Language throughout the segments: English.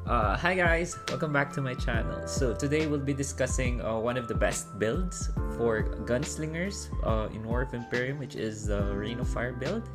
Hi guys, welcome back to my channel. So today we'll be discussing one of the best builds for gunslingers in War of Emperium, which is the Rain of Fire build.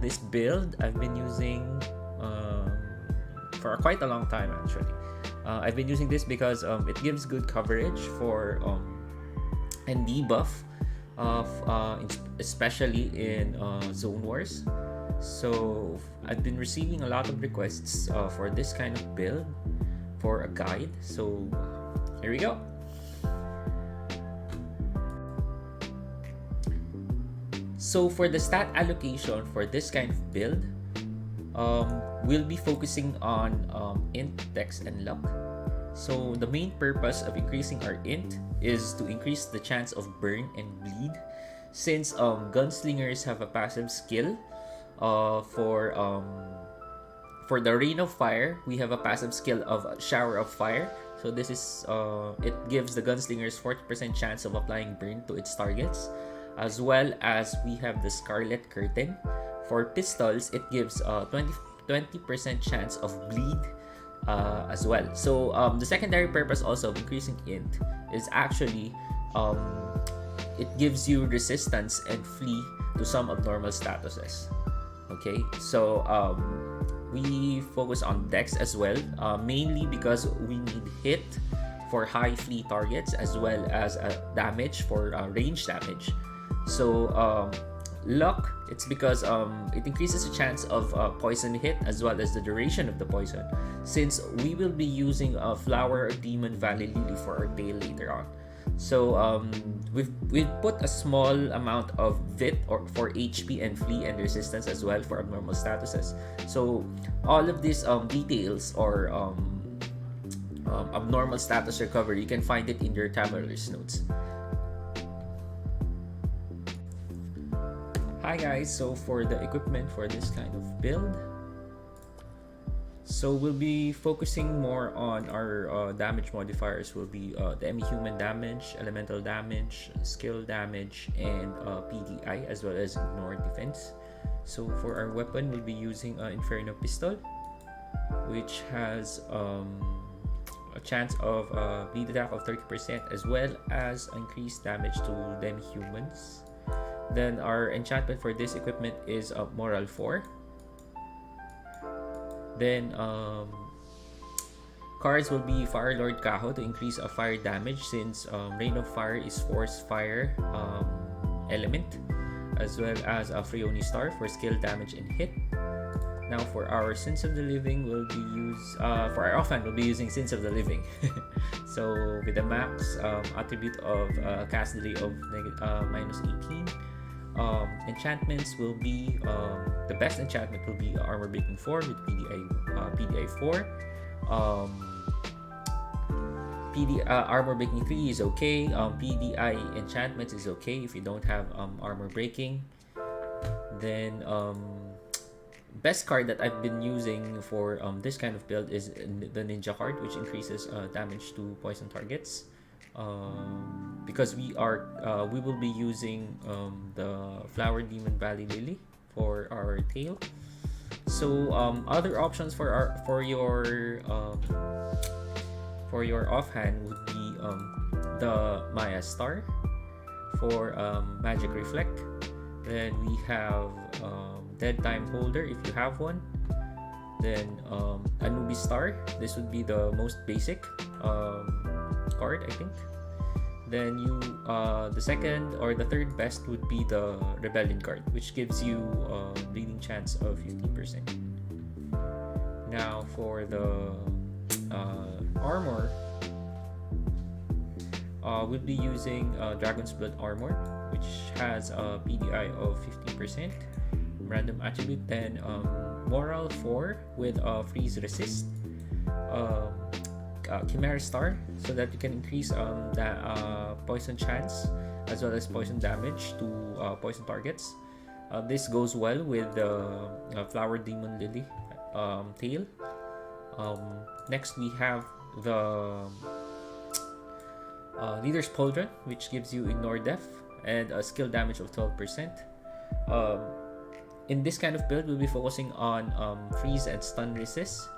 This build I've been using for quite a long time actually. I've been using this because it gives good coverage for and debuff of especially in zone wars. So I've been receiving a lot of requests for this kind of build for a guide. So here we go. So for the stat allocation for this kind of build, we'll be focusing on int, dex, and luck. So the main purpose of increasing our int is to increase the chance of burn and bleed, since gunslingers have a passive skill. For the Rain of Fire, we have a passive skill of Shower of Fire. So this is it gives the gunslingers 40% chance of applying burn to its targets, as well as we have the Scarlet Curtain. For pistols, it gives 20% chance of bleed as well. So the secondary purpose also of increasing int is actually it gives you resistance and flee to some abnormal statuses. Okay, so we focus on dex as well, mainly because we need hit for high flee targets as well as damage for range damage. So luck, it's because it increases the chance of poison hit as well as the duration of the poison, since we will be using a Flower Demon Valley Lily for our tail later on. So we've put a small amount of VIT or for HP and flee and resistance as well for abnormal statuses. So all of these details or abnormal status recovery, you can find it in your traveler's notes. Hi guys, so for the equipment for this kind of build, so we'll be focusing more on our damage modifiers. Will be the human damage, elemental damage, skill damage, and PDI, as well as ignore defense. So for our weapon, we'll be using Inferno Pistol, which has a chance of bleed attack of 30%, as well as increased damage to them humans. Then our enchantment for this equipment is Moral 4. Then cards will be Fire Lord Kaho to increase fire damage, since Rain of Fire is force fire element, as well as Freoni Star for skill damage and hit. Now for our Sins of the Living, we'll be for our offhand, we'll be using Sins of the Living. So with a max attribute of cast delay of -18. Enchantments will be the best enchantment will be Armor Breaking 4 with PDI 4. Armor Breaking 3 is okay. PDI enchantments is okay if you don't have Armor Breaking. Then best card that I've been using for this kind of build is the Ninja card, which increases damage to poison targets. Because we will be using the Flower Demon Valley Lily for our tail. So other options for your offhand would be the Maya Star for Magic Reflect. Then we have Dead Time Holder if you have one. Then Anubis Star. This would be the most basic card, I think. Then the second or the third best would be the Rebellion card, which gives you bleeding chance of 15%. Now for the armor, we'll be using Dragon's Blood Armor, which has a PDI of 15%, random attribute, then Moral 4 with Freeze Resist, Chimera Star, so that you can increase the poison chance as well as poison damage to poison targets. This goes well with the Flower Demon Lily tail. Next we have the Leader's Pauldron, which gives you Ignore Death and a skill damage of 12%. In this kind of build, we'll be focusing on freeze and stun resist,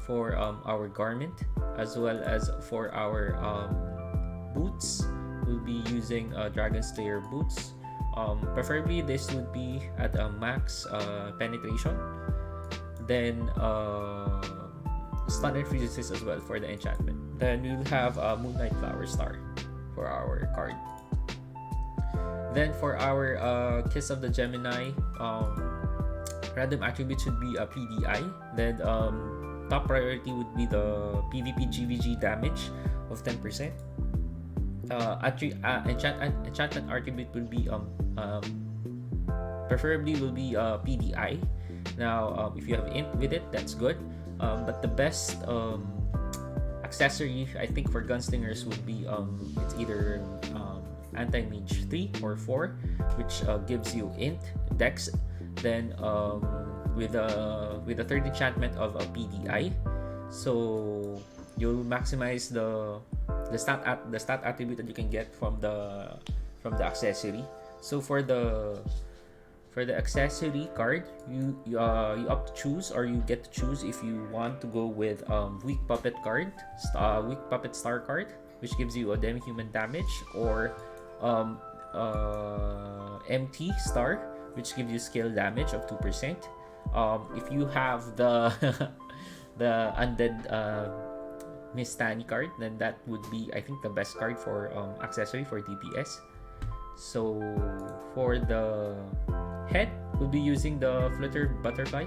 for our garment, as well as for our boots. We'll be using Dragon Slayer boots. Preferably this would be at a max penetration. Then stun and freeze resist as well for the enchantment. Then we'll have Moonlight Flower Star for our card. Then for our Kiss of the Gemini, random attributes would be a PDI. Then top priority would be the PvP GVG damage of 10%. Enchantment attribute will be preferably will be PDI. Now if you have int with it, that's good. But the best accessory I think for gunslingers would be it's either anti-mage 3 or 4, which gives you int dex, then with a third enchantment of a PDI, so you'll maximize the stat attribute that you can get from the accessory. So for the accessory card, you opt to choose, or you get to choose if you want to go with weak puppet card, weak puppet star card, which gives you a demi-human damage, or MT star, which gives you skill damage of 2%. If you have the the undead Miss Tani card, then that would be, I think, the best card for accessory for DPS. So for the head, we'll be using the Flutter Butterfly.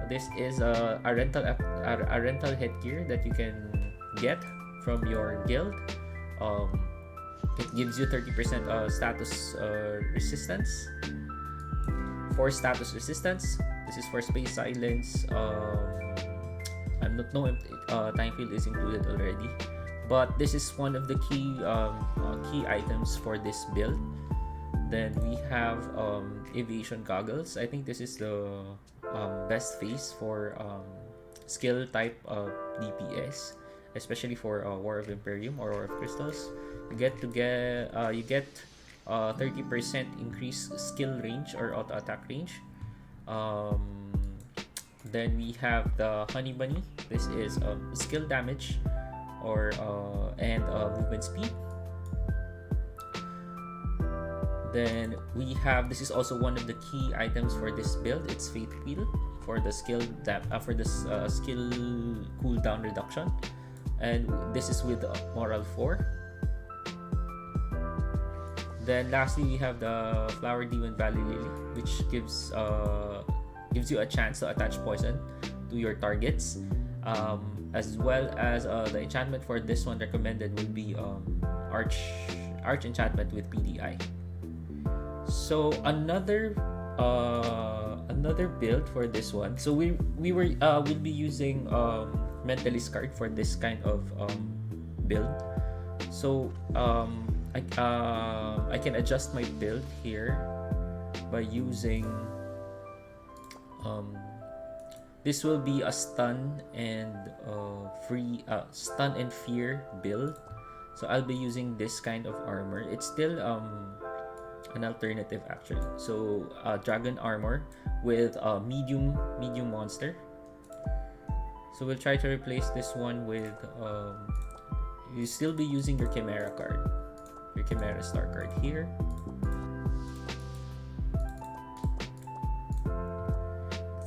This is a rental headgear that you can get from your guild. It gives you 30% status resistance. For status resistance, this is for space silence. I'm not know if time field is included already, but this is one of the key items for this build. Then we have aviation goggles. I think this is the best face for skill type DPS, especially for War of Emperium or War of Crystals. You get 30% increased skill range or auto attack range. Then we have the Honey Bunny. This is skill damage or and movement speed. Then we have, this is also one of the key items for this build. It's Fate Wheel for the skill skill cooldown reduction, and this is with Moral 4. Then lastly, we have the Flower Demon Valley Lily, which gives you a chance to attach poison to your targets, as well as the enchantment for this one recommended would be Arch enchantment with PDI. So another build for this one. So we'll be using Mentalist card for this kind of build. So I can adjust my build here by using this will be a stun and fear build. So I'll be using this kind of armor. It's still an alternative actually. So dragon armor with a medium monster. So we'll try to replace this one with you still be using your Chimera card, your Chimera star card here.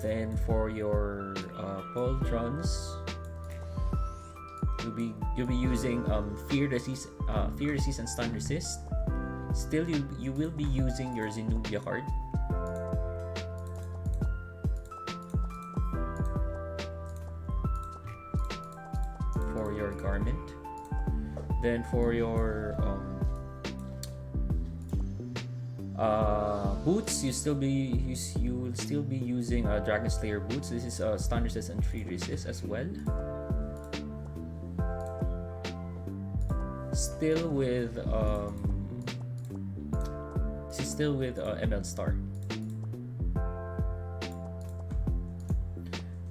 Then for your Poltrons, you'll be using fear resist and stun resist. Still, you will be using your Zenobia card. For your garment. Then for your boots, you will still be using Dragon Slayer boots. This is stun resist and free resist as well. Still with Emerald Star.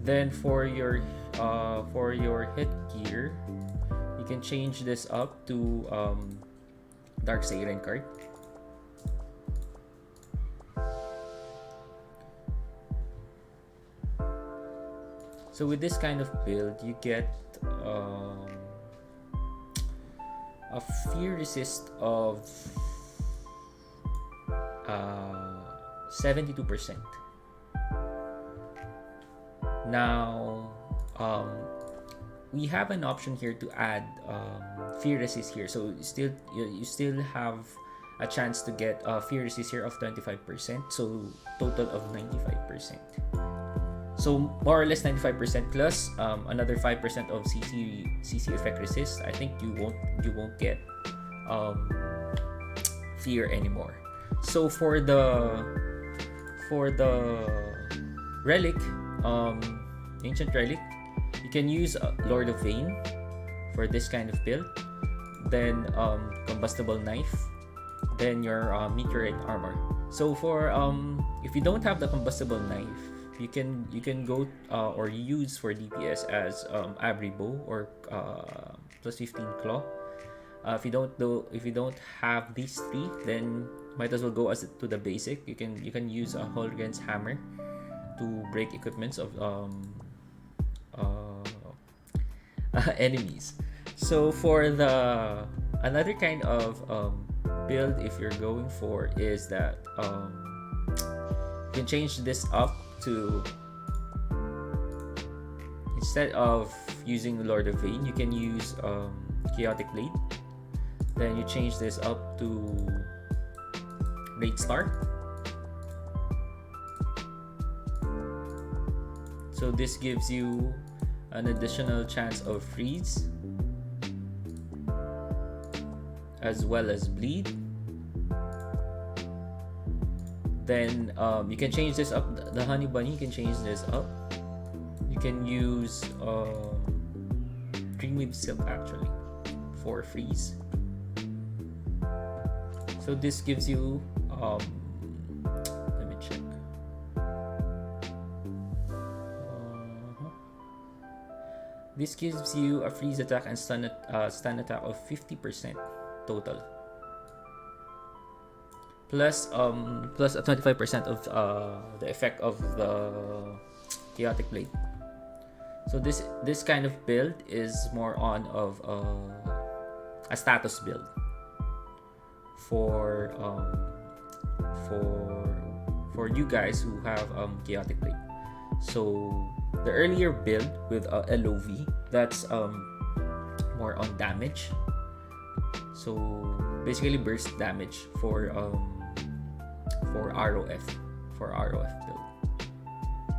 Then for your headgear, you can change this up to Dark Siren card. So with this kind of build, you get a fear resist of 72%. Now, we have an option here to add fear resist here. So you still have a chance to get a fear resist here of 25%. So total of 95%. So more or less 95% plus another 5% of CC effect resist. I think you won't get fear anymore. So for the relic, ancient relic, you can use Lord of Vain for this kind of build. Then combustible knife. Then your meteorite armor. So for if you don't have the combustible knife, you can go or use for DPS as Abri bow or plus 15 claw. If you don't have these three, then might as well go to the basic. You can use a Holgren's hammer to break equipments of enemies. So for the another kind of build, if you're going for, is that you can change this up to, instead of using Lord of Vain, you can use Chaotic Blade. Then you change this up to Great Star. So this gives you an additional chance of freeze as well as bleed. Then you can change this up. The Honey Bunny, you can change this up. You can use Dreamweave Silk actually for freeze. So this gives you let me check. This gives you a freeze attack and stun attack of 50% total. Plus a 25% of the effect of the Chaotic Blade. So this kind of build is more on of a status build for you guys who have Chaotic Blade. So the earlier build with LOV, that's more on damage. So basically burst damage for ROF build.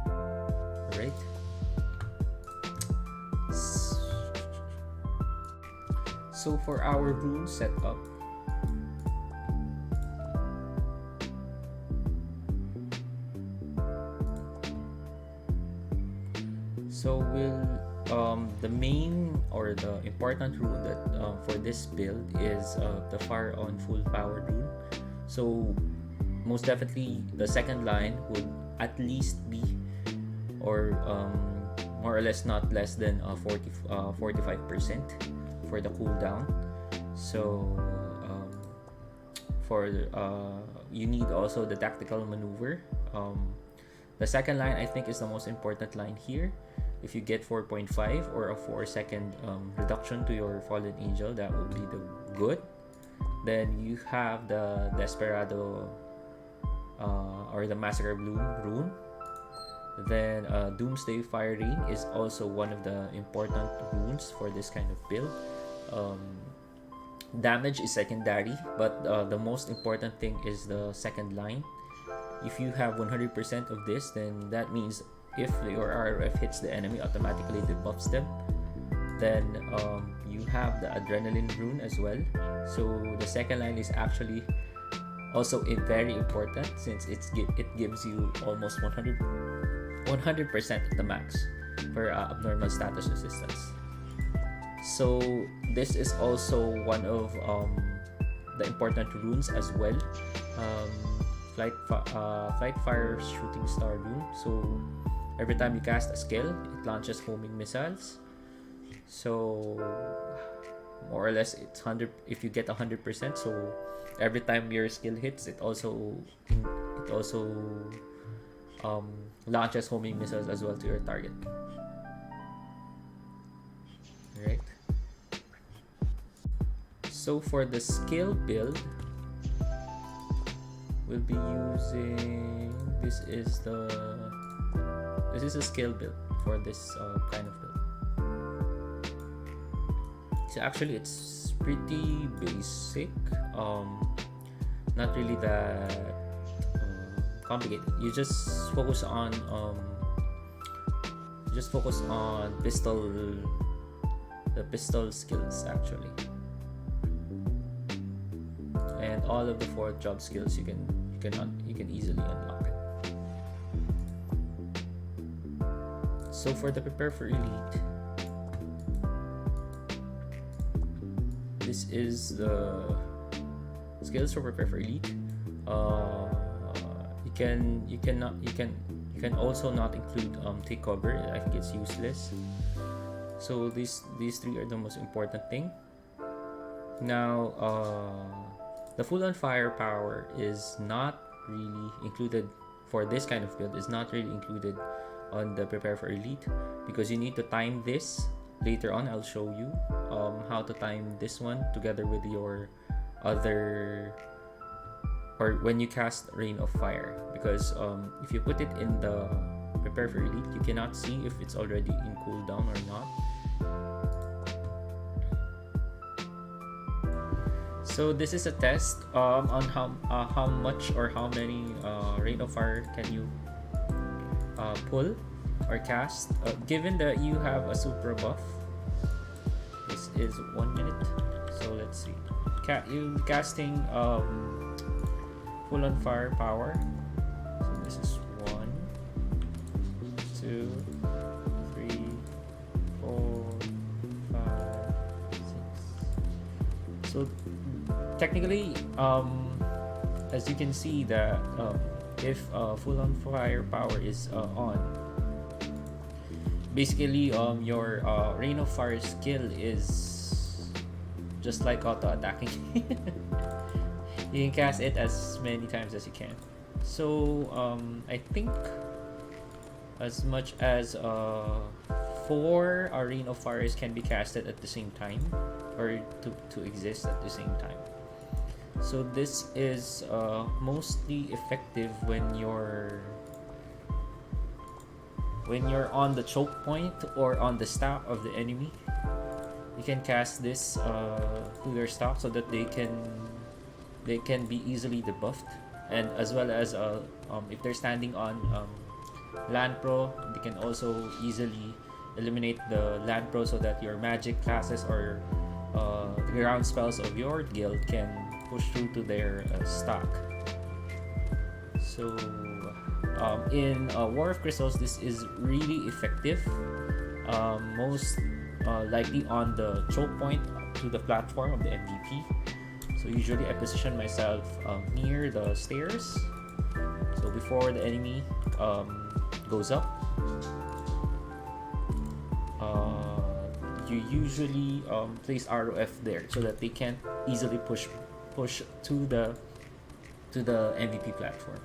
Alright. So for our rune setup, so the main or the important rune that for this build is the Fire on Full Power rune. So most definitely the second line would at least be, or more or less not less than 45% for the cooldown. So you need also the tactical maneuver. The second line I think is the most important line here. If you get 4.5 or a 4-second reduction to your Fallen Angel, that would be the good. Then you have the Desperado or the Massacre Bloom rune. Then Doomsday Fire Rain is also one of the important runes for this kind of build. Damage is secondary, but the most important thing is the second line. If you have 100% of this, then that means if your RF hits the enemy, automatically debuffs them. Then you have the Adrenaline rune as well. So the second line is actually also very important, since it gives you almost 100% at the max for abnormal status resistance. So this is also one of the important runes as well. Flight Fire Shooting Star rune. So every time you cast a skill, it launches homing missiles. So more or less it's 100 if you get 100%. So every time your skill hits, it also launches homing missiles as well to your target. So for the skill build, we'll be using this is a skill build for this kind of build. So actually it's pretty basic, not really that complicated. You just focus on the pistol skills actually, and all of the 4 job skills you can easily unlock it. So for the prepare for elite, this is the skills for prepare for elite. You can also not include take cover. I think it's useless. So these 3 are the most important thing. Now the full on firepower is not really included for this kind of build. Is not really included on the prepare for elite because you need to time this. Later on I'll show you how to time this one together with your other, or when you cast Rain of Fire, because if you put it in the prepare for elite, you cannot see if it's already in cooldown or not. So this is a test on how much or how many Rain of Fire can you pull or cast. Given that you have a super buff, this is 1 minute. So let's see. You casting full on firepower. So this is 1, 2, 3, 4, 5, 6. So technically, as you can see that if full on firepower is on, basically your Rain of Fire skill is just like auto attacking. You can cast it as many times as you can. So I think as much as 4 Rain of Fires can be casted at the same time, or to exist at the same time. So this is mostly effective when you're on the choke point or on the stack of the enemy. You can cast this to their stack so that they can be easily debuffed, and as well as if they're standing on land pro, they can also easily eliminate the land pro so that your magic classes or the ground spells of your guild can push through to their stack. So in War of Crystals, this is really effective, most likely on the choke point to the platform of the MVP. So usually I position myself near the stairs, so before the enemy goes up. You usually place ROF there so that they can't easily push to the MVP platform.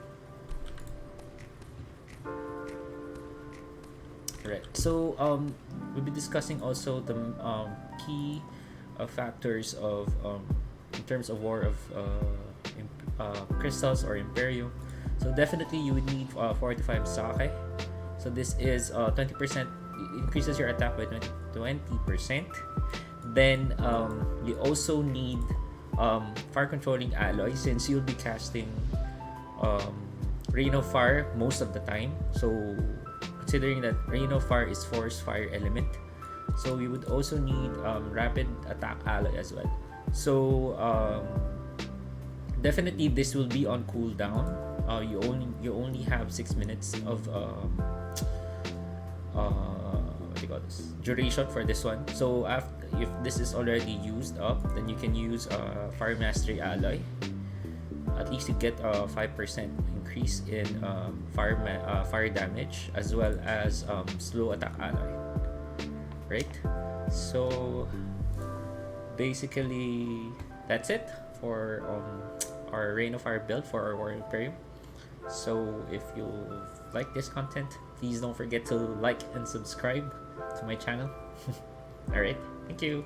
Right. So we'll be discussing also the key factors of in terms of War of Crystals or Emperium. So definitely you would need 45 sake. So this is 20%, increases your attack by 20%. Then you also need fire controlling alloy, since you'll be casting Rain of Fire most of the time. So considering that Rain of Fire is force fire element, so we would also need rapid attack alloy as well. So definitely this will be on cooldown. You only have 6 minutes of what do you call this, duration for this one. So if this is already used up, then you can use Fire Mastery alloy. At least you get a 5% increase in fire damage, as well as slow attack alloy. Right? So basically that's it for our Rain of Fire build for our War Emperium. So if you like this content, please don't forget to like and subscribe to my channel. Alright, thank you.